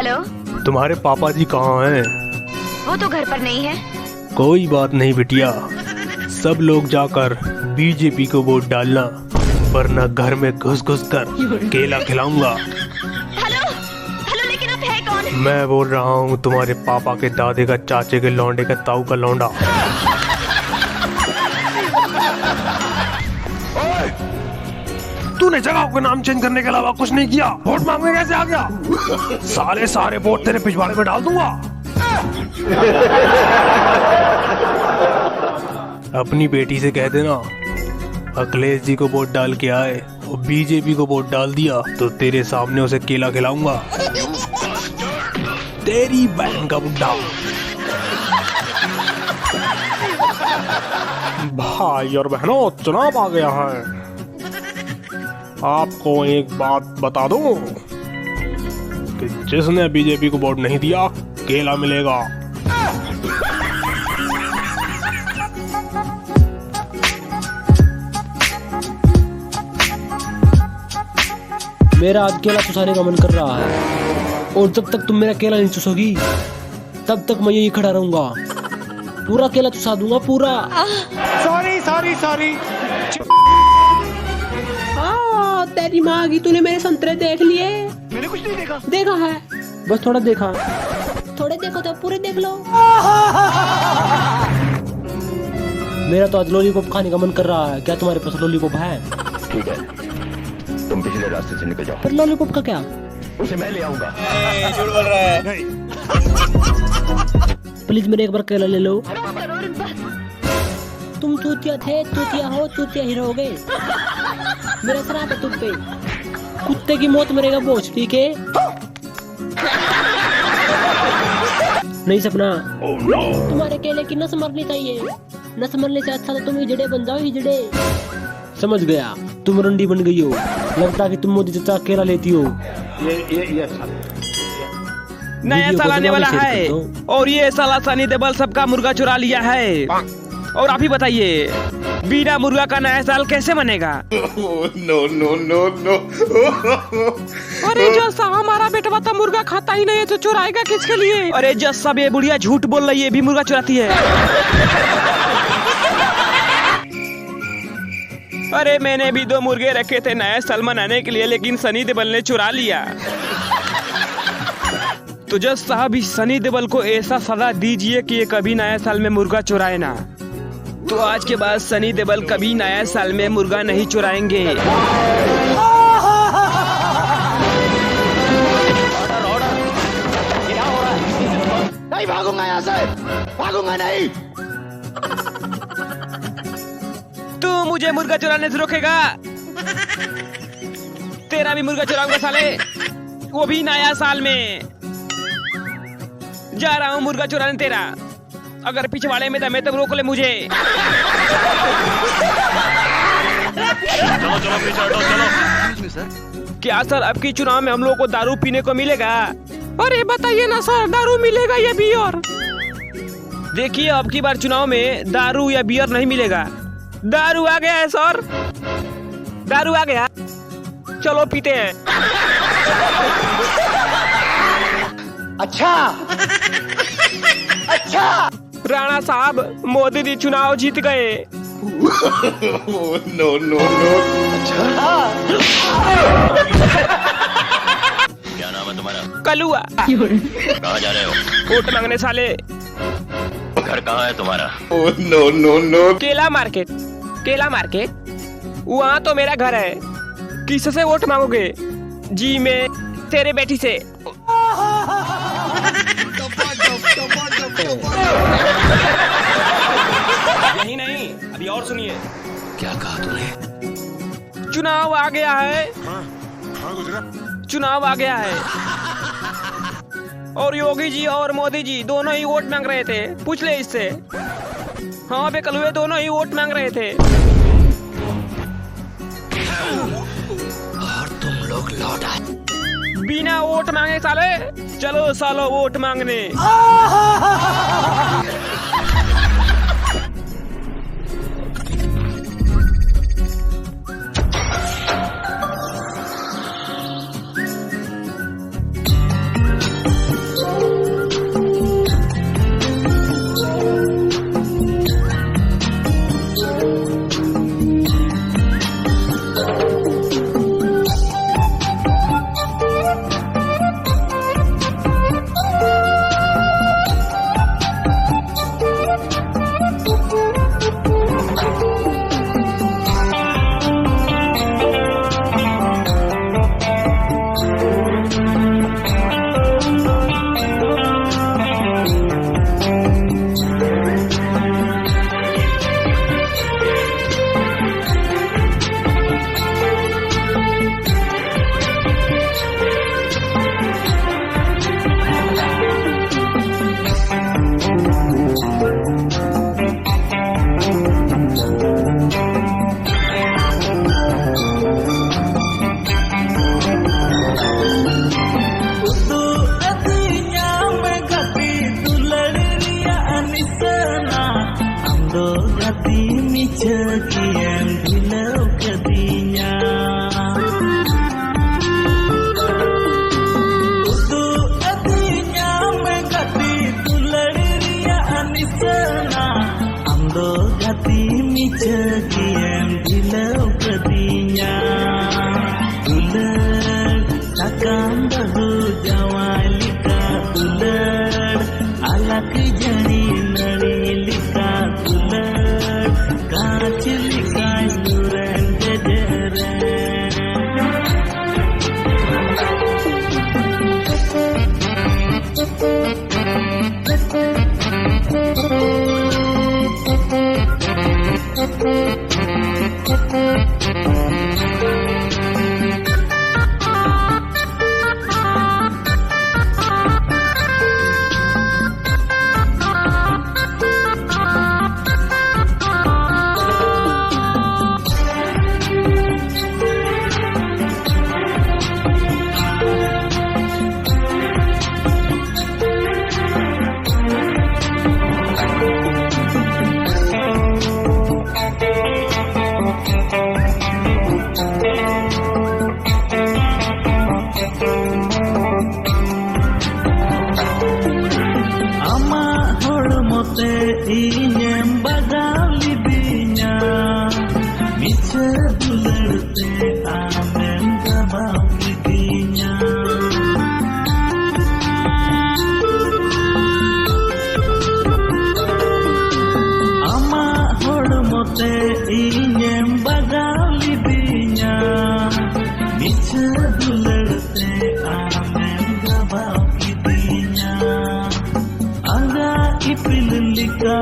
Hello, तुम्हारे पापा जी कहाँ हैं? वो तो घर पर नहीं है। कोई बात नहीं बिटिया, सब लोग जाकर बीजेपी को वोट डालना, वरना घर में घुस घुस कर केला खिलाऊंगा। हेलो हेलो, लेकिन आप है कौन? मैं बोल रहा हूँ तुम्हारे पापा के दादे का, चाचे के लौंडे का, ताऊ का लौंडा। तूने जगह का नाम चेंज करने के अलावा कुछ नहीं किया, वोट मांगने कैसे आ गया? सारे वोट तेरे पिछवाड़े में डाल दूंगा। अपनी बेटी से कह देना अखिलेश जी को वोट डाल के आए, और बीजेपी को वोट डाल दिया तो तेरे सामने उसे केला खिलाऊंगा। तेरी बहन का बुड्ढा। भाई और बहनों, चुनाव आ गया है। आपको एक बात बता दूं कि जिसने बीजेपी को वोट नहीं दिया, केला मिलेगा। मेरा आज केला चुसाने का मन कर रहा है, और जब तक तुम मेरा केला नहीं चुसोगी तब तक मैं यही खड़ा रहूंगा। पूरा केला चुसा दूंगा, पूरा। Sorry sorry sorry. तेरी माँ की, तूने मेरे संतरे देख लिए? मैंने कुछ नहीं देखा। देखा है, बस थोड़ा देखा। थोड़े देखो तो पूरे देख लो। मेरा तो आज लॉलीपॉप खाने का मन कर रहा है। क्या तुम्हारे पास लॉलीपॉप है? ठीक है, तुम पिछले रास्ते से निकल जाओ। पर लॉलीपॉप का क्या? उसे मैं ले आऊंगा। झूठ बोल रहा है। नहीं। प्लीज मेरे एक बार केला ले लो। तुम चूतिया थे, चूतिया हो, चूतिया ही रहोगे। मेरा श्राप है तुम पे। कुत्ते की मौत मरेगा बोझ, ठीक है? नहीं सपना, तुम्हारे केले की नस मरनी चाहिए। नस मरने से अच्छा तो तुम हिजड़े बन जाओ, हिजड़े। समझ गया, तुम रंडी बन गई हो। लगता है कि तुम मोदी चाचा केला लेती हो। ये अच्छा। नया साल आने वाला है और ये साला सनी देओल सबका मुर्गा चुरा लिया है। और आप ही बताइए, बिना मुर्गा का नया साल कैसे मनेगा? No no no no. अरे जस्सा, हमारा बेटवा तो मुर्गा खाता ही नहीं है, तो चुराएगा किसके लिए? अरे जस्सा, ये बुढ़िया झूठ बोल रही है, भी मुर्गा चुराती है। अरे मैंने भी 2 मुर्गे रखे थे नया साल मनाने के लिए, लेकिन सनी देओल ने चुरा लिया। तो जज साहब, इस सनी देओल को ऐसा सजा दीजिए कि ये कभी नया साल में मुर्गा चुराए ना। तो आज के बाद सनी देओल कभी नया साल में मुर्गा नहीं चुराएंगे। नहीं भागूंगा यहाँ से, भागूंगा नहीं। तू मुझे मुर्गा चुराने से रोकेगा? तेरा भी मुर्गा चुराऊंगा साले, वो भी नया साल में। जा रहा हूँ मुर्गा चुराने तेरा। अगर पिछवाड़े में दम है तब रोक ले मुझे। चलो चलो पीछे हटो, चलो। क्या सर, अब की चुनाव में हम लोग को दारू पीने को मिलेगा? अरे बताइए ना सर, दारू मिलेगा या बियर? देखिए, अब की बार चुनाव में दारू या बियर नहीं मिलेगा। दारू आ गया है सर, दारू आ गया। चलो पीते हैं। अच्छा अच्छा। राणा साहब, मोदी जी चुनाव जीत गए। No no no. क्या नाम है तुम्हारा? कलुआ। कहाँ जा रहे हो? वोट मांगने साले। घर कहाँ है तुम्हारा? No no no. Kela market. Kela market, वहाँ तो मेरा घर है। किससे वोट मांगोगे? जी मैं तेरे बेटी से। यही नहीं, अभी और सुनिए। क्या कहा तूने? चुनाव आ गया है। चुनाव आ गया है और योगी जी और मोदी जी दोनों ही वोट मांग रहे थे। पूछ ले इससे। हाँ बे कलुए, दोनों ही वोट मांग रहे थे। और तुम लोग लौट आए। बिना वोट मांगे साले। चलो सालो वोट मांगने। jawalika ular alak jani nari lika ular kacilika nuran jajaran inyem bagal libinya mice bulerte amen kabau libinya ama hormote inyem bagal libinya mice bulerte amen kabau libinya aga ipil lika